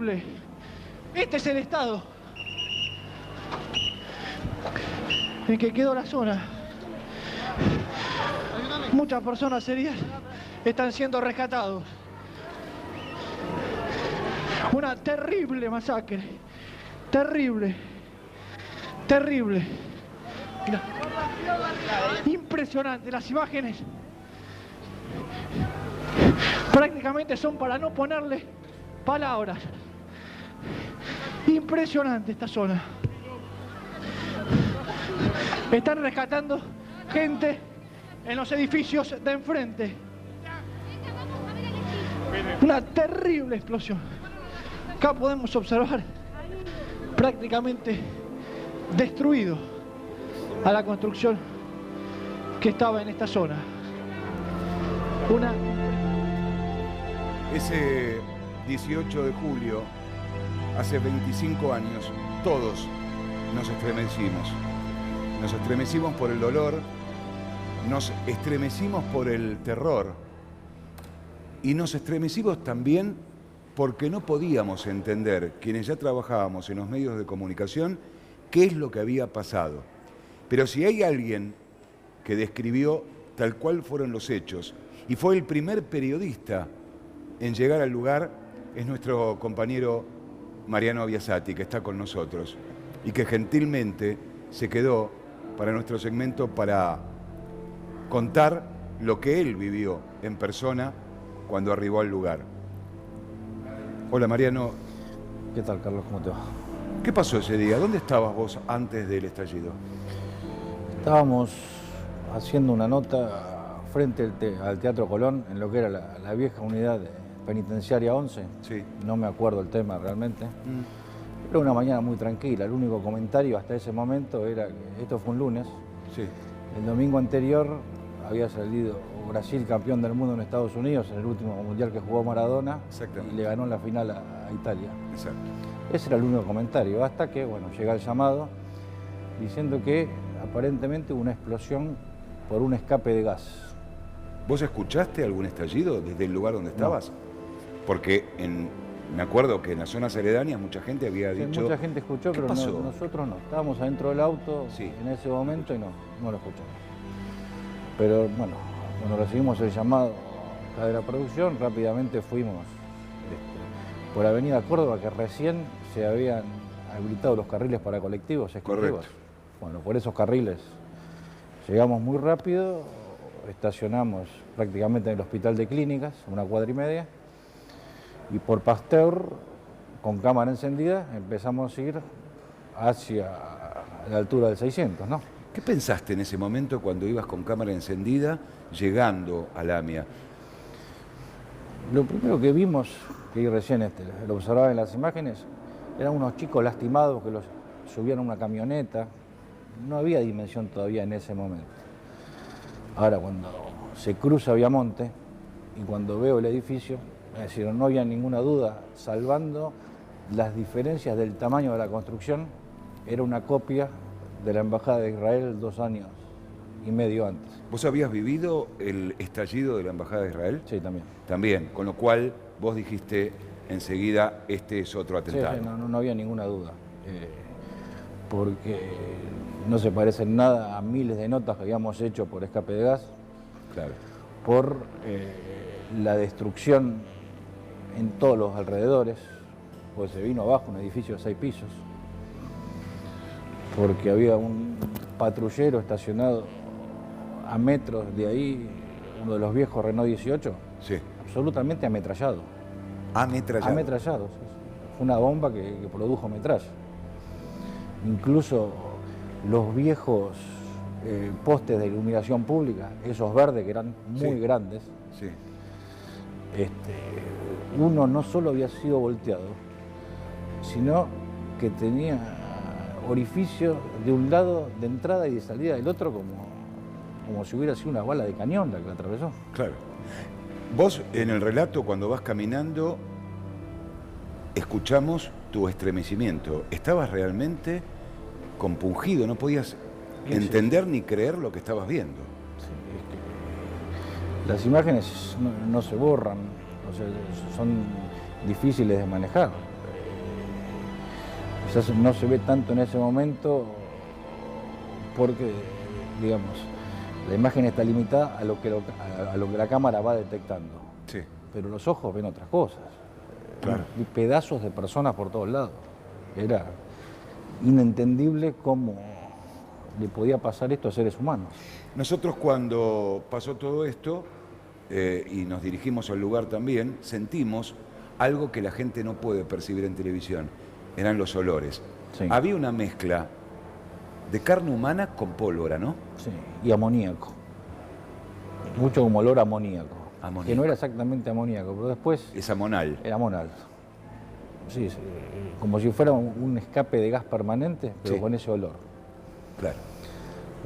terrible. Este es el estado en que quedó la zona. Muchas personas heridas están siendo rescatados. Una terrible masacre. Terrible. Terrible. Impresionante. Las imágenes prácticamente son para no ponerle palabras. Impresionante esta zona. Están rescatando gente en los edificios de enfrente. Una terrible explosión. Acá podemos observar prácticamente destruido a la construcción que estaba en esta zona. Ese 18 de julio, hace 25 años, todos nos estremecimos. Nos estremecimos por el dolor, nos estremecimos por el terror y nos estremecimos también porque no podíamos entender, quienes ya trabajábamos en los medios de comunicación, qué es lo que había pasado. Pero si hay alguien que describió tal cual fueron los hechos y fue el primer periodista en llegar al lugar, es nuestro compañero Mariano Biasati, que está con nosotros y que gentilmente se quedó para nuestro segmento para contar lo que él vivió en persona cuando arribó al lugar. Hola Mariano. ¿Qué tal, Carlos? ¿Cómo te va? ¿Qué pasó ese día? ¿Dónde estabas vos antes del estallido? Estábamos haciendo una nota frente al Teatro Colón, en lo que era la vieja unidad penitenciaria 11. Sí. No me acuerdo el tema realmente. Era una mañana muy tranquila. El único comentario hasta ese momento era que esto fue un lunes. Sí. El domingo anterior había salido Brasil campeón del mundo en Estados Unidos en el último mundial que jugó Maradona y le ganó en la final a Italia. Exacto. Ese era el único comentario, hasta que bueno, llega el llamado diciendo que aparentemente hubo una explosión por un escape de gas. ¿Vos escuchaste algún estallido desde el lugar donde estabas? No. Porque me acuerdo que en las zonas aledañas mucha gente había dicho... Mucha gente escuchó, pero nosotros no. Estábamos adentro del auto en ese momento y no lo escuchamos. Pero bueno, cuando recibimos el llamado de la producción, rápidamente fuimos por Avenida Córdoba, que recién se habían habilitado los carriles para colectivos exclusivos. Correcto. Bueno, por esos carriles llegamos muy rápido, estacionamos prácticamente en el Hospital de Clínicas, una cuadra y media, y por Pasteur, con cámara encendida, empezamos a ir hacia la altura del 600, ¿no? ¿Qué pensaste en ese momento cuando ibas con cámara encendida llegando a Lamia? Lo primero que vimos, que recién lo observaba en las imágenes, eran unos chicos lastimados que los subían a una camioneta. No había dimensión todavía en ese momento. Ahora, cuando se cruza Viamonte y cuando veo el edificio, es decir, no había ninguna duda, salvando las diferencias del tamaño de la construcción, era una copia de la Embajada de Israel 2 años y medio antes. ¿Vos habías vivido el estallido de la Embajada de Israel? Sí, también. También, con lo cual vos dijiste enseguida, este es otro atentado. Sí, no había ninguna duda, porque no se parece en nada a miles de notas que habíamos hecho por escape de gas, claro, por la destrucción en todos los alrededores, pues se vino abajo un edificio de 6 pisos, porque había un patrullero estacionado a metros de ahí, uno de los viejos Renault 18, sí, absolutamente ametrallado. ¿Ametrallado? Ametrallado, sí. Fue una bomba que produjo metralla. Incluso los viejos postes de iluminación pública, esos verdes que eran muy grandes, sí, uno no solo había sido volteado, sino que tenía orificios de un lado de entrada y de salida del otro, como si hubiera sido una bala de cañón la que la atravesó. Claro. Vos en el relato, cuando vas caminando, escuchamos tu estremecimiento. Estabas realmente compungido, no podías entender ni creer lo que estabas viendo. Sí, es que las imágenes no se borran, o sea, son difíciles de manejar. Quizás no se ve tanto en ese momento porque, digamos, la imagen está limitada a lo que la cámara va detectando. Sí. Pero los ojos ven otras cosas. Claro. Y pedazos de personas por todos lados. Era inentendible cómo le podía pasar esto a seres humanos. Nosotros cuando pasó todo esto y nos dirigimos al lugar también, sentimos algo que la gente no puede percibir en televisión. Eran los olores. Sí. Había una mezcla de carne humana con pólvora, ¿no? Sí, y amoníaco. Mucho como olor a amoníaco. Amoníaco. Que no era exactamente amoníaco, pero después Es amonal. era amonal. Sí, sí, como si fuera un escape de gas permanente, pero Sí. con ese olor. Claro.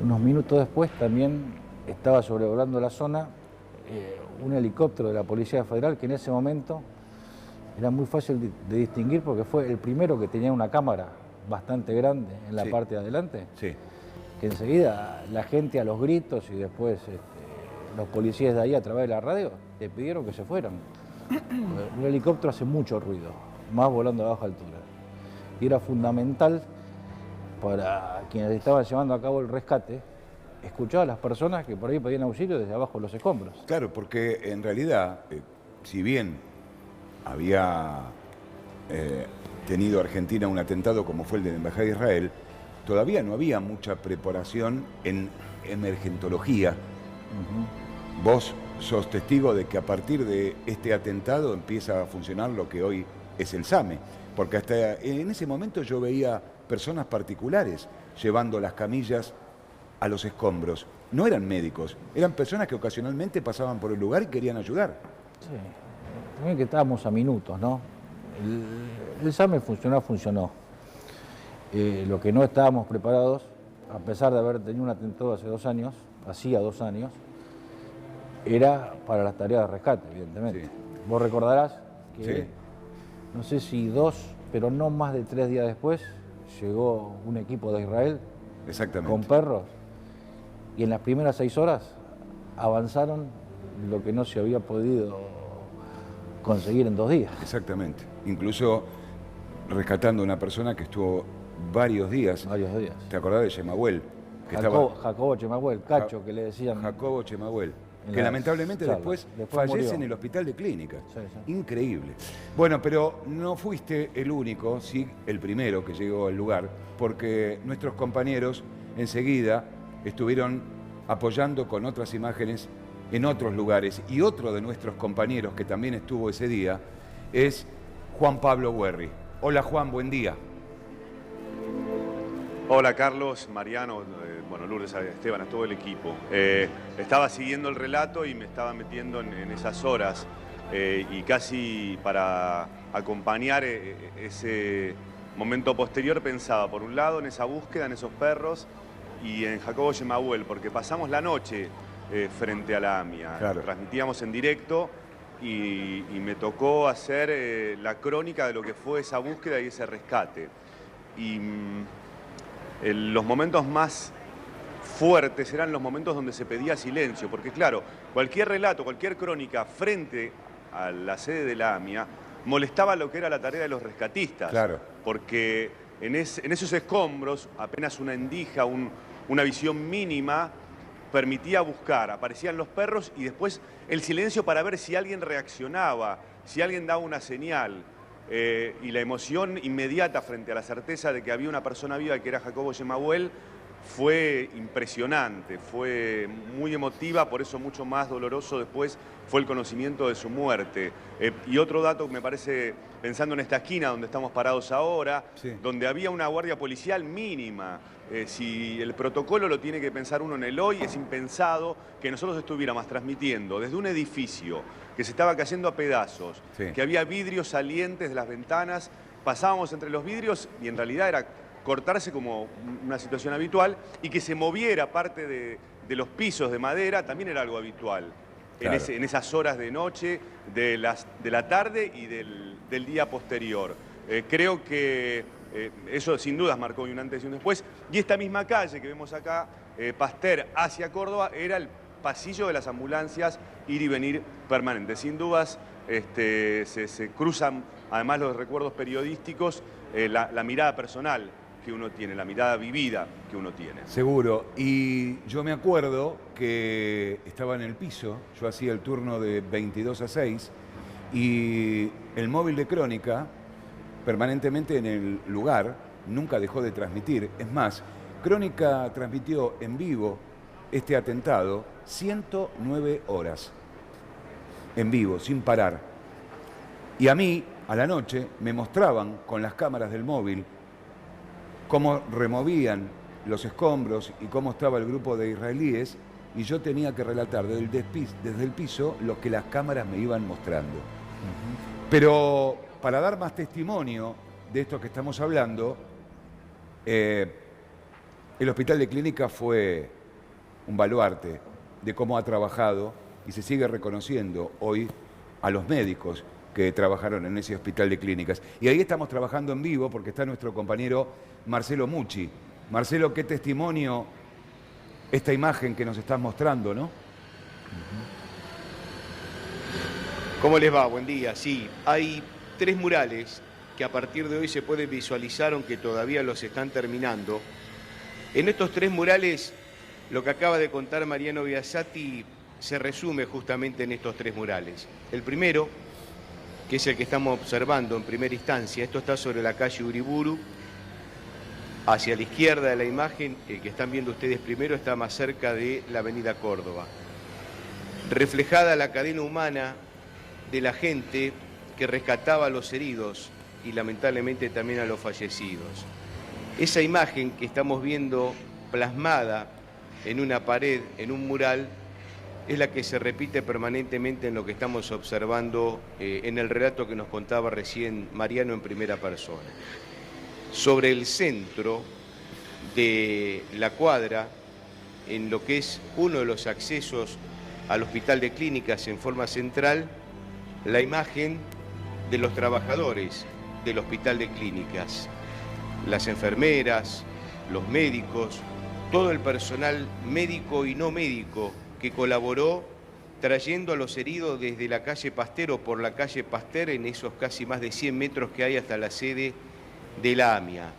Unos minutos después también estaba sobrevolando la zona un helicóptero de la Policía Federal que en ese momento era muy fácil de distinguir porque fue el primero que tenía una cámara bastante grande en la Sí. parte de adelante, Sí. que enseguida la gente a los gritos y después los policías de ahí a través de la radio le pidieron que se fueran. Un helicóptero hace mucho ruido, más volando a baja altura. Y era fundamental para quienes estaban llevando a cabo el rescate, escuchar a las personas que por ahí pedían auxilio desde abajo de los escombros. Claro, porque en realidad, si bien había tenido Argentina un atentado como fue el de la Embajada de Israel, todavía no había mucha preparación en emergentología. Vos sos testigo de que a partir de este atentado empieza a funcionar lo que hoy es el SAME, porque hasta en ese momento yo veía personas particulares llevando las camillas a los escombros. No eran médicos, eran personas que ocasionalmente pasaban por el lugar y querían ayudar. Sí, también que estábamos a minutos, ¿no? El SAME funcionó. Lo que no estábamos preparados, a pesar de haber tenido un atentado hacía 2 años, era para las tareas de rescate, evidentemente. Sí. Vos recordarás que, Sí. no sé si 2, pero no más de 3 días después, llegó un equipo de Israel Exactamente. con perros y en las primeras 6 horas avanzaron lo que no se había podido conseguir en 2 días. Exactamente. Incluso rescatando a una persona que estuvo varios días. Varios días. ¿Te acordás de Chemahuel? Jacobo Chemahuel, Cacho, que le decían. Jacobo Chemahuel, En que la lamentablemente charla. después Después fallece murió. en el hospital de clínica. Sí, sí. Increíble. Bueno, pero no fuiste el único, sí, el primero que llegó al lugar, porque nuestros compañeros enseguida estuvieron apoyando con otras imágenes en otros lugares. Y otro de nuestros compañeros que también estuvo ese día es Juan Pablo Guerri. Hola Juan, buen día. Hola Carlos, Mariano, bueno, Lourdes, Esteban, a todo el equipo. Estaba siguiendo el relato y me estaba metiendo en esas horas y casi para acompañar ese momento posterior pensaba, por un lado, en esa búsqueda, en esos perros y en Jacobo Chemahuel, porque pasamos la noche frente a la AMIA. Claro. Transmitíamos en directo y me tocó hacer la crónica de lo que fue esa búsqueda y ese rescate. Y los momentos más fuertes eran los momentos donde se pedía silencio, porque claro, cualquier relato, cualquier crónica frente a la sede de la AMIA molestaba lo que era la tarea de los rescatistas. Claro. Porque en esos escombros, apenas una endija, una visión mínima, permitía buscar, aparecían los perros y después el silencio para ver si alguien reaccionaba, si alguien daba una señal. Y la emoción inmediata frente a la certeza de que había una persona viva que era Jacobo Chemahuel fue impresionante, fue muy emotiva, por eso mucho más doloroso después fue el conocimiento de su muerte. Y otro dato que me parece, pensando en esta esquina donde estamos parados ahora, Sí. donde había una guardia policial mínima. Si el protocolo lo tiene que pensar uno en el hoy, es impensado que nosotros estuviéramos transmitiendo desde un edificio que se estaba cayendo a pedazos, Sí. que había vidrios salientes de las ventanas, pasábamos entre los vidrios y en realidad era cortarse como una situación habitual y que se moviera parte de los pisos de madera también era algo habitual. Claro. En esas horas de noche, de la tarde y del día posterior. Creo que eso sin dudas marcó un antes y un después. Y esta misma calle que vemos acá, Pasteur hacia Córdoba, era el pasillo de las ambulancias ir y venir permanente. Sin dudas, se cruzan, además los recuerdos periodísticos, la mirada personal que uno tiene, la mirada vivida que uno tiene. Seguro. Y yo me acuerdo que estaba en el piso, yo hacía el turno de 22 a 6, y el móvil de Crónica, permanentemente en el lugar, nunca dejó de transmitir. Es más, Crónica transmitió en vivo este atentado 109 horas. En vivo, sin parar. Y a mí, a la noche, me mostraban con las cámaras del móvil cómo removían los escombros y cómo estaba el grupo de israelíes, y yo tenía que relatar desde el piso lo que las cámaras me iban mostrando. Pero para dar más testimonio de esto que estamos hablando, el Hospital de Clínicas fue un baluarte de cómo ha trabajado y se sigue reconociendo hoy a los médicos que trabajaron en ese Hospital de Clínicas. Y ahí estamos trabajando en vivo porque está nuestro compañero Marcelo Mucci. Marcelo, qué testimonio esta imagen que nos estás mostrando, ¿no? ¿Cómo les va? Buen día. Sí, hay 3 murales que a partir de hoy se pueden visualizar, aunque todavía los están terminando. En estos 3 murales, lo que acaba de contar Mariano Biasati se resume justamente en estos 3 murales. El primero, que es el que estamos observando en primera instancia, esto está sobre la calle Uriburu. Hacia la izquierda de la imagen, el que están viendo ustedes primero, está más cerca de la avenida Córdoba. Reflejada la cadena humana de la gente que rescataba a los heridos y lamentablemente también a los fallecidos. Esa imagen que estamos viendo plasmada en una pared, en un mural, es la que se repite permanentemente en lo que estamos observando en el relato que nos contaba recién Mariano en primera persona. Sobre el centro de la cuadra, en lo que es uno de los accesos al Hospital de Clínicas en forma central, la imagen de los trabajadores del Hospital de Clínicas, las enfermeras, los médicos, todo el personal médico y no médico que colaboró trayendo a los heridos desde la calle Pasteur o por la calle Pasteur en esos casi más de 100 metros que hay hasta la sede de la AMIA.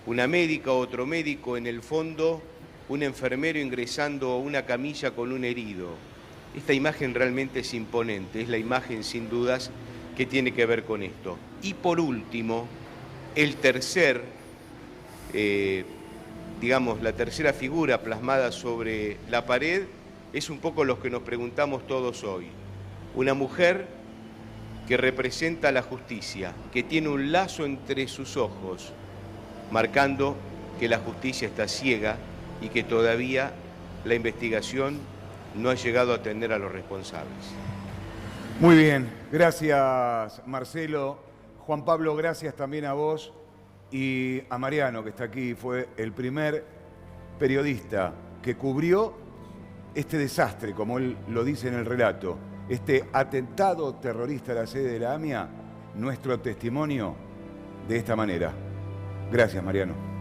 Una médica, otro médico en el fondo, un enfermero ingresando a una camilla con un herido. Esta imagen realmente es imponente, es la imagen sin dudas que tiene que ver con esto. Y por último, el tercer, la tercera figura plasmada sobre la pared es un poco lo que nos preguntamos todos hoy. Una mujer que representa la justicia, que tiene un lazo entre sus ojos, marcando que la justicia está ciega y que todavía la investigación no ha llegado a atender a los responsables. Muy bien, gracias Marcelo. Juan Pablo, gracias también a vos y a Mariano, que está aquí, fue el primer periodista que cubrió este desastre, como él lo dice en el relato, este atentado terrorista a la sede de la AMIA, nuestro testimonio de esta manera. Gracias, Mariano.